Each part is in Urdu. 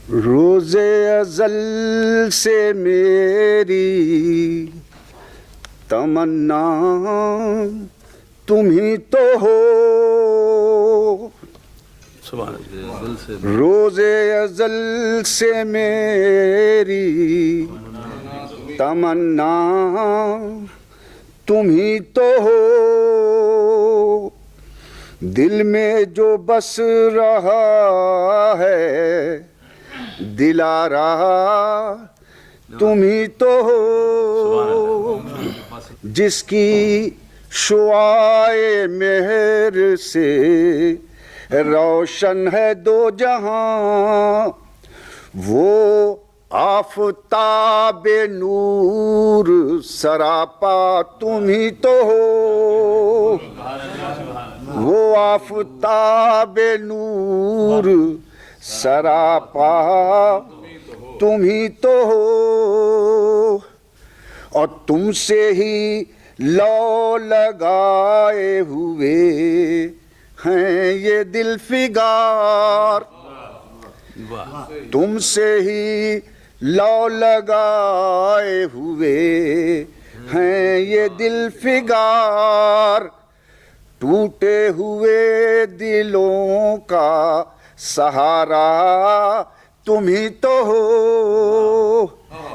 روز ازل سے میری تمنا تم ہی تو ہو، روز ازل سے میری تمنا تم ہی تو ہو، دل میں جو بس رہا ہے دلارا تم ہی تو ہو، جس کی شعاع مہر سے روشن ہے دو جہاں، وہ آفتاب نور سراپا تم ہی تو ہو، وہ آفتاب نور سراپا تم ہی تو ہو، اور تم سے ہی لو لگائے ہوئے ہیں یہ دل فگار، تم سے ہی لو لگائے ہوئے ہیں یہ دل فگار، ٹوٹے ہوئے دلوں کا سہارا تم ہی تو ہو،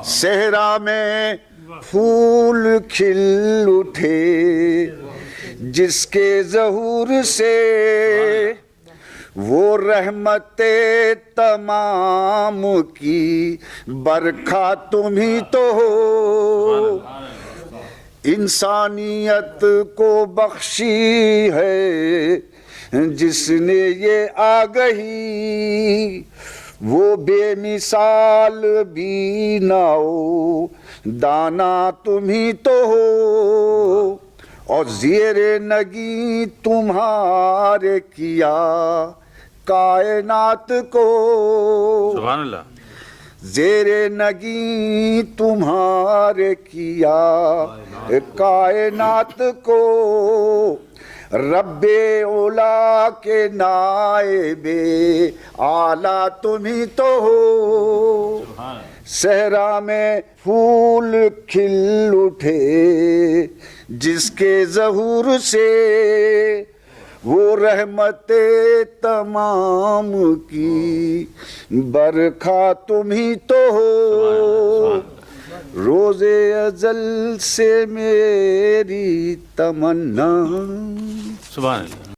صحرا میں پھول کھل اٹھے جس کے ظہور سے، وہ رحمت تمام کی برکھا تم ہی تو ہو، انسانیت کو بخشی ہے جس نے یہ آگہی، وہ بے مثال بھی نہ ہو دانا تم ہی تو ہو، اور زیر نگیں تمہارے کیا کائنات کو، سبحان اللہ، زیر نگیں تمہارے کیا کائنات کو، رب اولا کے نائب اعلیٰ تم ہی تو ہو، صحرا میں پھول کھل اٹھے جس کے ظہور سے، وہ رحمت تمام کی برکھا تم ہی تو ہو، روز ازل سے میری تمنا، سبحان اللہ۔